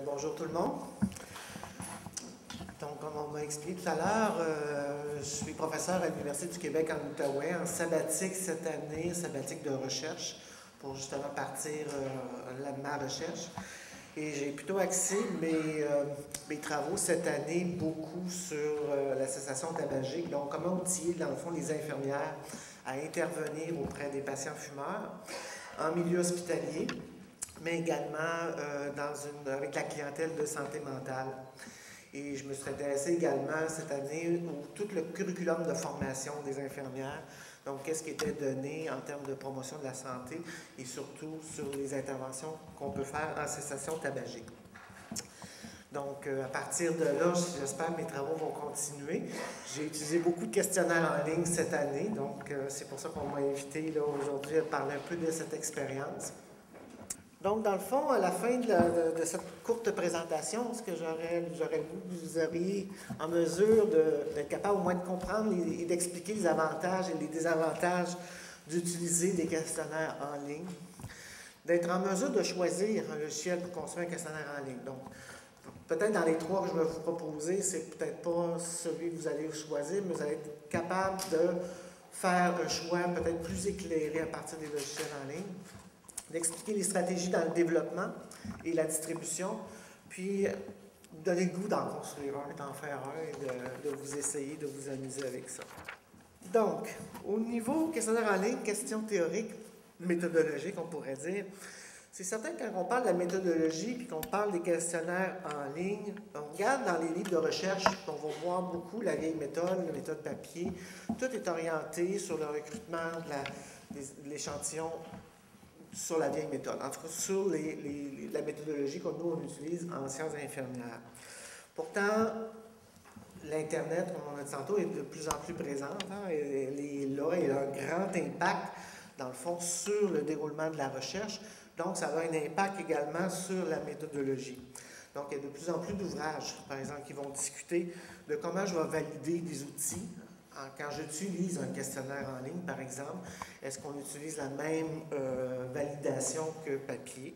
Bonjour tout le monde. Donc, comme on m'a expliqué tout à l'heure, je suis professeur à l'Université du Québec en Outaouais, en sabbatique cette année, sabbatique de recherche, pour justement partir ma recherche. Et j'ai plutôt axé mes travaux cette année beaucoup sur la cessation tabagique. Donc, comment outiller, dans le fond, les infirmières à intervenir auprès des patients fumeurs en milieu hospitalier, mais également avec la clientèle de santé mentale. Et je me suis intéressé également cette année au tout le curriculum de formation des infirmières. Donc, qu'est-ce qui était donné en termes de promotion de la santé et surtout sur les interventions qu'on peut faire en cessation tabagique. Donc, à partir de là, j'espère que mes travaux vont continuer. J'ai utilisé beaucoup de questionnaires en ligne cette année, donc c'est pour ça qu'on m'a invité aujourd'hui à parler un peu de cette expérience. Donc, dans le fond, à la fin de cette courte présentation, ce que j'aurais voulu que vous auriez en mesure d'être capable au moins de comprendre et d'expliquer les avantages et les désavantages d'utiliser des questionnaires en ligne, d'être en mesure de choisir un logiciel pour construire un questionnaire en ligne. Donc, peut-être dans les trois que je vais vous proposer, c'est peut-être pas celui que vous allez choisir, mais vous allez être capable de faire un choix peut-être plus éclairé à partir des logiciels en ligne, d'expliquer les stratégies dans le développement et la distribution, puis donner le goût d'en construire un, d'en faire un et de vous essayer, de vous amuser avec ça. Donc, au niveau questionnaire en ligne, question théorique, méthodologique, on pourrait dire, c'est certain que quand on parle de la méthodologie puis qu'on parle des questionnaires en ligne, on regarde dans les livres de recherche, on va voir beaucoup la vieille méthode, la méthode papier. Tout est orienté sur le recrutement de l'échantillon sur la vieille méthode, en tout cas sur la méthodologie que nous, on utilise en sciences infirmières. Pourtant, l'Internet, comme on a dit tantôt, est de plus en plus présent. Elle est là, elle a un grand impact, dans le fond, sur le déroulement de la recherche. Donc, ça a un impact également sur la méthodologie. Donc, il y a de plus en plus d'ouvrages, par exemple, qui vont discuter de comment je vais valider des outils. Quand j'utilise un questionnaire en ligne, par exemple, est-ce qu'on utilise la même validation que papier?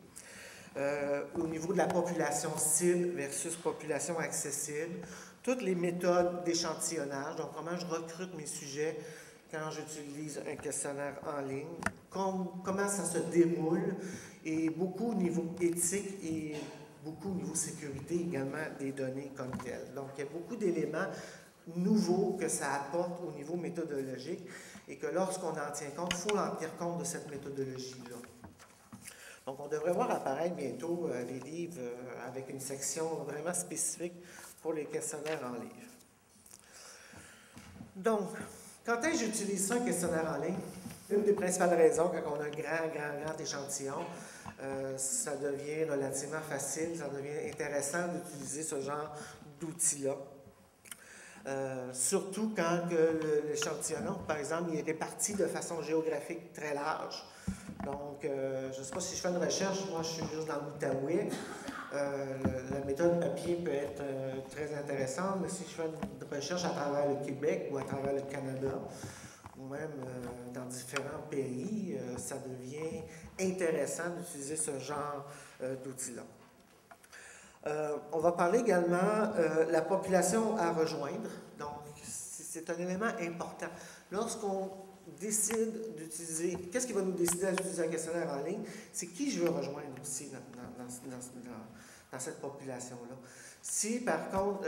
Au niveau de la population cible versus population accessible, toutes les méthodes d'échantillonnage, donc comment je recrute mes sujets quand j'utilise un questionnaire en ligne, comment ça se déroule, et beaucoup au niveau éthique et beaucoup au niveau sécurité également des données comme telles. Donc, il y a beaucoup d'éléments nouveaux que ça apporte au niveau méthodologique et que lorsqu'on en tient compte, il faut en tenir compte de cette méthodologie-là. Donc, on devrait voir apparaître bientôt les livres avec une section vraiment spécifique pour les questionnaires en livre. Donc, quand est-ce que j'utilise ça, un questionnaire en ligne? Une des principales raisons, quand on a un grand échantillon, ça devient relativement facile, ça devient intéressant d'utiliser ce genre d'outils-là. Surtout quand l'échantillon, par exemple, il est réparti de façon géographique très large. Donc, je ne sais pas si je fais une recherche, moi je suis juste dans l'Outaouais. La méthode papier peut être très intéressante, mais si je fais une recherche à travers le Québec ou à travers le Canada, ou même dans différents pays, ça devient intéressant d'utiliser ce genre d'outils-là. On va parler également de la population à rejoindre. Donc, c'est un élément important. Lorsqu'on décide d'utiliser, qu'est-ce qui va nous décider à utiliser un questionnaire en ligne? C'est qui je veux rejoindre aussi dans cette population-là. Si, par contre,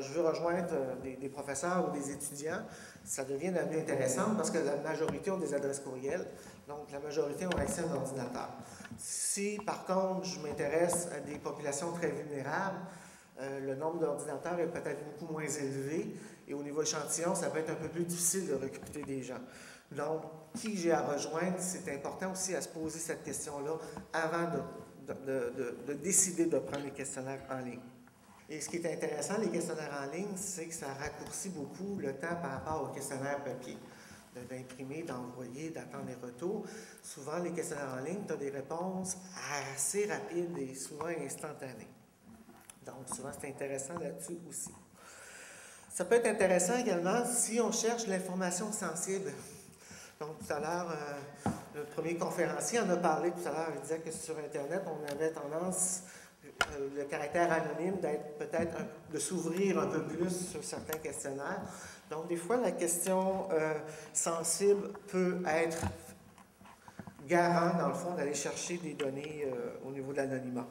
je veux rejoindre des professeurs ou des étudiants, ça devient devenu intéressant parce que la majorité ont des adresses courriels, donc la majorité ont accès à un ordinateur. Si, par contre, je m'intéresse à des populations très vulnérables, le nombre d'ordinateurs est peut-être beaucoup moins élevé et au niveau échantillon, ça peut être un peu plus difficile de recruter des gens. Donc, qui j'ai à rejoindre, c'est important aussi à se poser cette question-là avant de décider de prendre les questionnaires en ligne. Et ce qui est intéressant, les questionnaires en ligne, c'est que ça raccourcit beaucoup le temps par rapport aux questionnaires papier. D'imprimer, d'envoyer, d'attendre les retours. Souvent, les questionnaires en ligne, tu as des réponses assez rapides et souvent instantanées. Donc, souvent, c'est intéressant là-dessus aussi. Ça peut être intéressant également si on cherche l'information sensible. Donc, tout à l'heure, le premier conférencier en a parlé tout à l'heure. Il disait que sur Internet, on avait tendance, le caractère anonyme, d'être peut-être de s'ouvrir un peu plus sur certains questionnaires. Donc, des fois, la question sensible peut être garant, dans le fond, d'aller chercher des données au niveau de l'anonymat.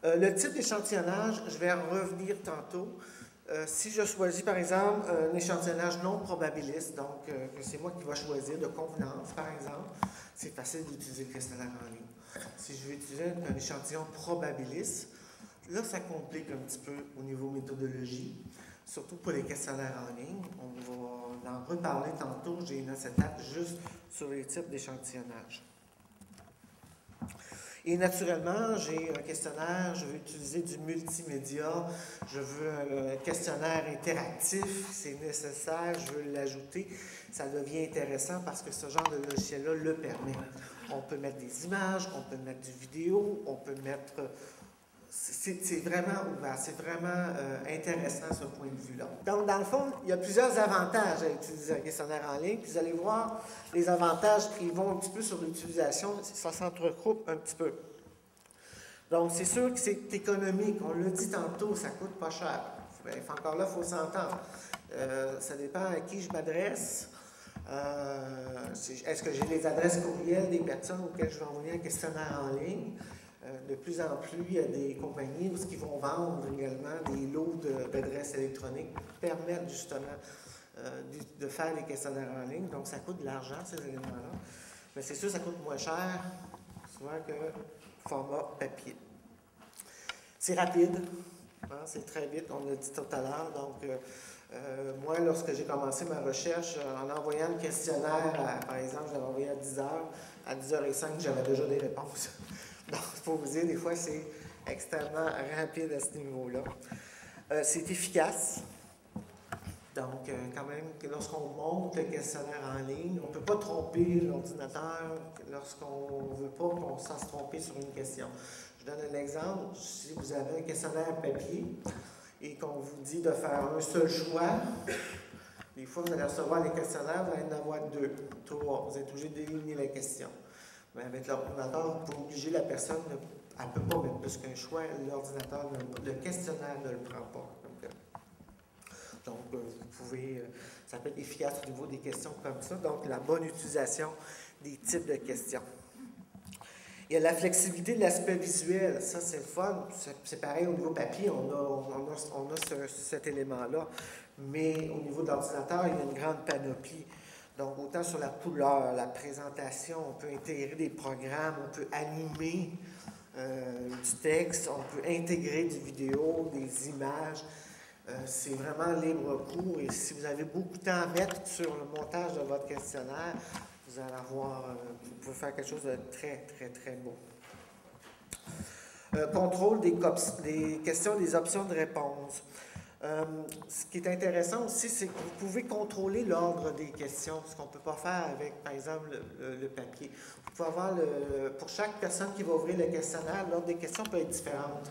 Le type d'échantillonnage, je vais en revenir tantôt. Si je choisis, par exemple, un échantillonnage non probabiliste, donc que c'est moi qui vais choisir de convenance, par exemple, c'est facile d'utiliser le questionnaire en ligne. Si je veux utiliser un échantillon probabiliste, là, ça complique un petit peu au niveau méthodologie, surtout pour les questionnaires en ligne. On va en reparler tantôt, j'ai une acétate juste sur les types d'échantillonnage. Et naturellement, j'ai un questionnaire, je veux utiliser du multimédia, je veux un questionnaire interactif, c'est nécessaire, je veux l'ajouter. Ça devient intéressant parce que ce genre de logiciel-là le permet. On peut mettre des images, on peut mettre du vidéo, on peut mettre... C'est vraiment ouvert, c'est vraiment intéressant ce point de vue-là. Donc, dans le fond, il y a plusieurs avantages à utiliser un questionnaire en ligne. Puis vous allez voir, les avantages, ils vont un petit peu sur l'utilisation, ça s'entrecoupe un petit peu. Donc, c'est sûr que c'est économique. On l'a dit tantôt, ça ne coûte pas cher. Bien, encore là, il faut s'entendre. Ça dépend à qui je m'adresse. Est-ce que j'ai les adresses courriel des personnes auxquelles je vais envoyer un questionnaire en ligne? De plus en plus, il y a des compagnies qui vont vendre également des lots d'adresses électroniques pour permettre justement de faire des questionnaires en ligne. Donc, ça coûte de l'argent, ces éléments-là. Mais c'est sûr que ça coûte moins cher, souvent, que format papier. C'est rapide, hein, c'est très vite, on l'a dit tout à l'heure. Donc, moi, lorsque j'ai commencé ma recherche, en envoyant le questionnaire, par exemple, je l'avais envoyé à 10h, à 10h05, j'avais déjà des réponses. Donc, pour vous dire, des fois, c'est extrêmement rapide à ce niveau-là. C'est efficace. Donc, quand même, lorsqu'on monte le questionnaire en ligne, on ne peut pas tromper l'ordinateur lorsqu'on ne veut pas qu'on se fasse tromper sur une question. Je donne un exemple. Si vous avez un questionnaire papier et qu'on vous dit de faire un seul choix, des fois, vous allez recevoir les questionnaires, vous allez en avoir 2, 3. Vous êtes obligé d'éliminer la question. Mais avec l'ordinateur, vous pouvez obliger la personne, elle ne peut pas mettre plus qu'un choix, l'ordinateur, le questionnaire ne le prend pas. Donc, vous pouvez, ça peut être efficace au niveau des questions comme ça. Donc, la bonne utilisation des types de questions. Il y a la flexibilité de l'aspect visuel. Ça, c'est le fun. C'est pareil au niveau papier, on a cet élément-là. Mais au niveau de l'ordinateur, il y a une grande panoplie. Donc, autant sur la couleur, la présentation, on peut intégrer des programmes, on peut animer du texte, on peut intégrer des vidéos, des images. C'est vraiment libre cours et si vous avez beaucoup de temps à mettre sur le montage de votre questionnaire, vous allez avoir, vous pouvez faire quelque chose de très, très, très beau. Contrôle des questions, des options de réponse. Ce qui est intéressant aussi, c'est que vous pouvez contrôler l'ordre des questions, ce qu'on ne peut pas faire avec, par exemple, le papier. Vous pouvez avoir, pour chaque personne qui va ouvrir le questionnaire, l'ordre des questions peut être différent.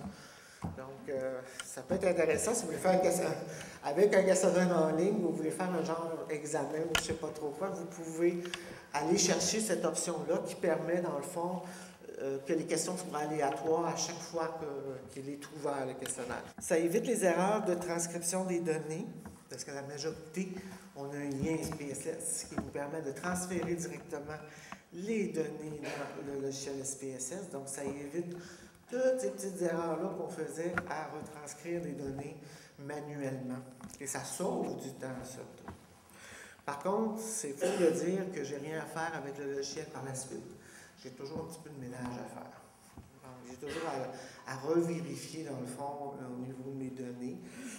Donc, ça peut être intéressant si vous voulez faire avec un questionnaire en ligne, vous voulez faire un genre examen ou je ne sais pas trop quoi, vous pouvez aller chercher cette option-là qui permet, dans le fond, que les questions soient aléatoires à chaque fois qu'il est ouvert, le questionnaire. Ça évite les erreurs de transcription des données, parce que la majorité, on a un lien SPSS qui nous permet de transférer directement les données dans le logiciel SPSS. Donc, ça évite toutes ces petites erreurs-là qu'on faisait à retranscrire des données manuellement. Et ça sauve du temps, surtout. Par contre, c'est faux de dire que j'ai rien à faire avec le logiciel par la suite. J'ai toujours un petit peu de ménage à faire. J'ai toujours à revérifier, dans le fond, au niveau de mes données.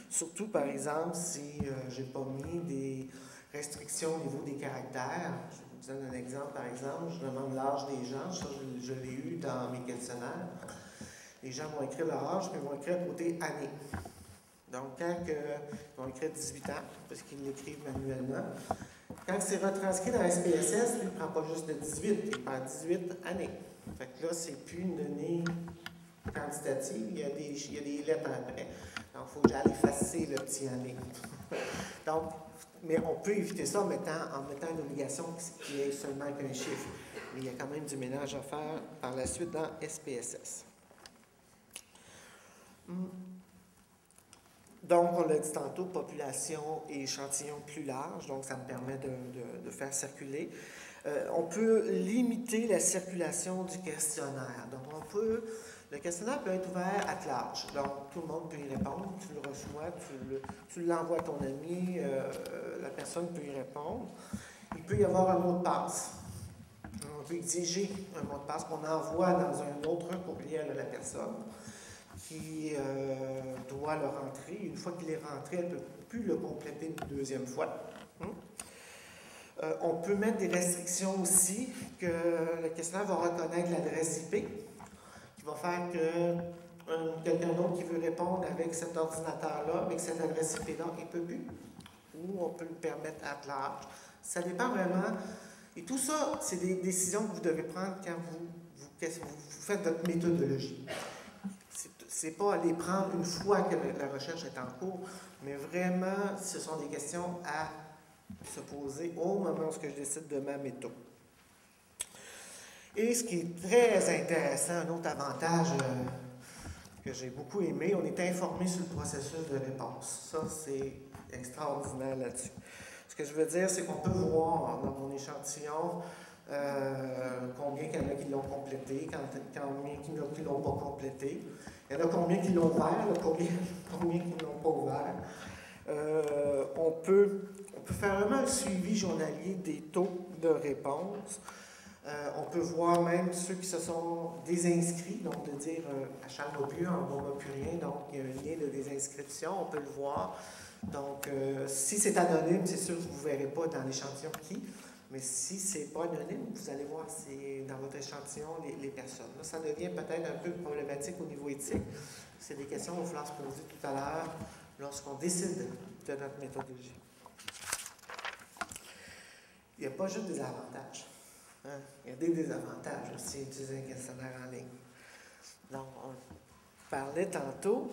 Surtout, par exemple, si je n'ai pas mis des restrictions au niveau des caractères. Je vous donne un exemple, par exemple. Je demande l'âge des gens. Ça, je l'ai eu dans mes questionnaires. Les gens vont écrire leur âge, mais ils vont écrire à côté année. Donc, quand ils vont écrire 18 ans, parce qu'ils l'écrivent manuellement, quand c'est retranscrit dans SPSS, lui, il ne prend pas juste de 18, il prend 18 années. Fait que là, c'est plus une donnée quantitative, il y a des lettres après. Donc, il faut que j'aille effacer le petit année. Donc, mais on peut éviter ça en mettant une obligation qui est seulement qu'un chiffre. Mais il y a quand même du ménage à faire par la suite dans SPSS. Donc, on l'a dit tantôt, population et échantillon plus large, donc ça me permet de faire circuler. On peut limiter la circulation du questionnaire. Donc, le questionnaire peut être ouvert à large. Donc, tout le monde peut y répondre. Tu le reçois, tu l'envoies à ton ami, la personne peut y répondre. Il peut y avoir un mot de passe. On peut exiger un mot de passe qu'on envoie dans un autre courriel à la personne qui doit le rentrer. Une fois qu'il est rentré, elle ne peut plus le compléter une deuxième fois. On peut mettre des restrictions aussi, que le questionnaire va reconnaître l'adresse IP, qui va faire que quelqu'un d'autre qui veut répondre avec cet ordinateur-là, avec cette adresse IP-là, il ne peut plus. Ou on peut le permettre à large. Ça dépend vraiment. Et tout ça, c'est des décisions que vous devez prendre quand vous faites votre méthodologie. C'est pas aller prendre une fois que la recherche est en cours, mais vraiment, ce sont des questions à se poser au moment où je décide de ma méthode. Et ce qui est très intéressant, un autre avantage que j'ai beaucoup aimé, on est informé sur le processus de réponse. Ça, c'est extraordinaire là-dessus. Ce que je veux dire, c'est qu'on peut voir dans mon échantillon combien il y en a qui l'ont complété, combien qui ne l'ont pas complété. Il y en a combien qui l'ont ouvert, combien qui ne l'ont pas ouvert. On peut faire vraiment un suivi journalier des taux de réponse. On peut voir même ceux qui se sont désinscrits, donc de dire à Charles Maupieu, on ne voit plus rien, donc il y a un lien de désinscription, on peut le voir. Donc, si c'est anonyme, c'est sûr que vous ne verrez pas dans l'échantillon qui, mais si ce n'est pas anonyme, vous allez voir dans votre échantillon les personnes. Là, ça devient peut-être un peu problématique au niveau éthique. C'est des questions qu'il va falloir se poser tout à l'heure lorsqu'on décide de notre méthodologie. Il n'y a pas juste des avantages. Hein? Il y a des désavantages aussi d'utiliser un questionnaire en ligne. Donc, on parlait tantôt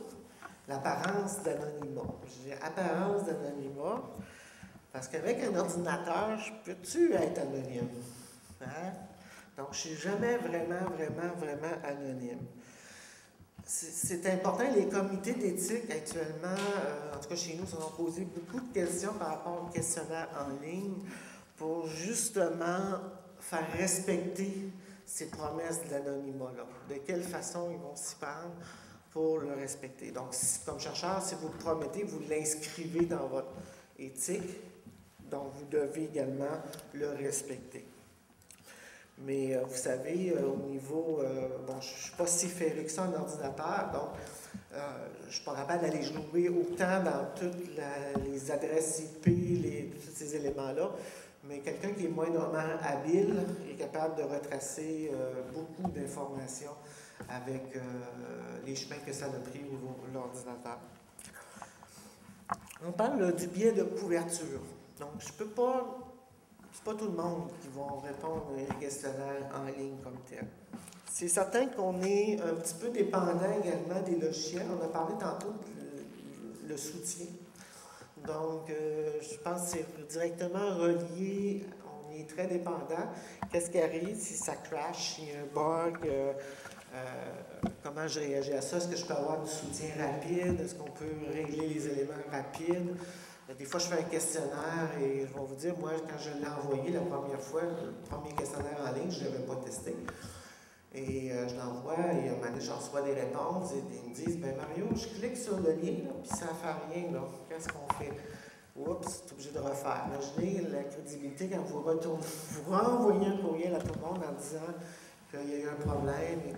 l'apparence d'anonymat. Je dis apparence d'anonymat parce qu'avec un ordinateur, peux-tu être anonyme? Hein? Donc, je ne suis jamais vraiment anonyme. C'est important, les comités d'éthique actuellement, en tout cas chez nous, se sont posés beaucoup de questions par rapport au questionnaire en ligne pour justement faire respecter ces promesses de l'anonymat-là. De quelle façon ils vont s'y prendre pour le respecter. Donc, comme chercheur, si vous le promettez, vous l'inscrivez dans votre éthique, donc vous devez également le respecter. Mais vous savez, au niveau, je ne suis pas si ferré que ça en ordinateur, donc je ne suis pas capable d'aller jouer autant dans toutes les adresses IP, tous ces éléments-là, mais quelqu'un qui est moindrement habile est capable de retracer beaucoup d'informations avec les chemins que ça a pris au niveau de l'ordinateur. On parle du biais de couverture. Donc, je peux pas... C'est pas tout le monde qui va répondre à un questionnaire en ligne comme tel. C'est certain qu'on est un petit peu dépendant également des logiciels. On a parlé tantôt le soutien. Donc, je pense que c'est directement relié. On est très dépendant. Qu'est-ce qui arrive si ça crash, s'il y a un bug? Comment je réagis à ça? Est-ce que je peux avoir du soutien rapide? Est-ce qu'on peut régler les éléments rapides? Des fois, je fais un questionnaire et je vais vous dire, moi, quand je l'ai envoyé la première fois, le premier questionnaire en ligne, je ne l'avais pas testé. Et je l'envoie et à un moment donné, j'en reçois des réponses et ils me disent, ben Mario, je clique sur le lien, puis ça ne fait rien, là. Qu'est-ce qu'on fait? Oups, tu es obligé de refaire. Imaginez la crédibilité quand vous renvoyez un courriel à tout le monde en disant qu'il y a eu un problème et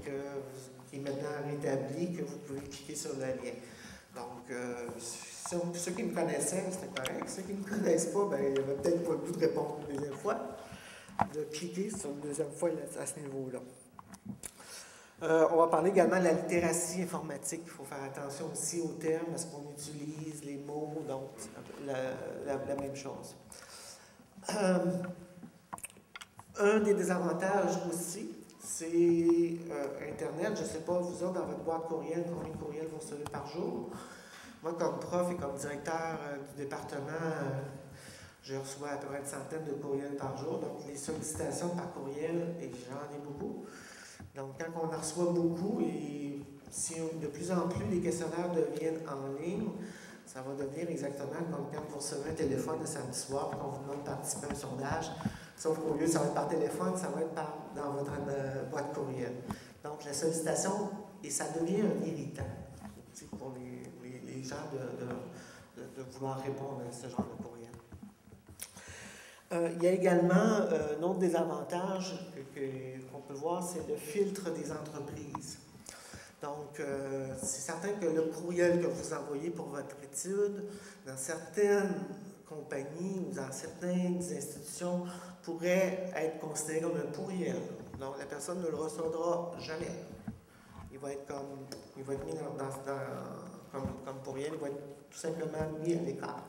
qu'il est maintenant rétabli, que vous pouvez cliquer sur le lien. Donc, ceux qui me connaissaient, c'était correct. Ceux qui ne me connaissent pas, ben, il n'y avait peut-être pas le goût de répondre une deuxième fois, de cliquer sur une deuxième fois à ce niveau-là. On va parler également de la littératie informatique. Il faut faire attention aussi aux termes, à ce qu'on utilise, les mots, donc la même chose. Un des désavantages aussi, c'est Internet. Je ne sais pas, vous autres, dans votre boîte courriel, combien de courriels vous recevez par jour? Moi, comme prof et comme directeur du département, je reçois à peu près une centaine de courriels par jour. Donc, les sollicitations par courriel, et j'en ai beaucoup. Donc, quand on en reçoit beaucoup, et si de plus en plus les questionnaires deviennent en ligne, ça va devenir exactement comme quand vous recevez un téléphone le samedi soir et qu'on vous demande de participer à un sondage. Sauf qu'au lieu de ça va être par téléphone, ça va être dans votre boîte courriel. Donc la sollicitation, et ça devient un irritant pour les gens de vouloir répondre à ce genre de courriel. Il y a également un autre désavantage qu'on peut voir, c'est le filtre des entreprises. Donc, c'est certain que le courriel que vous envoyez pour votre étude, dans certaines compagnies ou dans certaines institutions, pourrait être considéré comme un courriel. Donc, la personne ne le recevra jamais. Il va être mis comme courriel, il va être tout simplement mis à l'écart.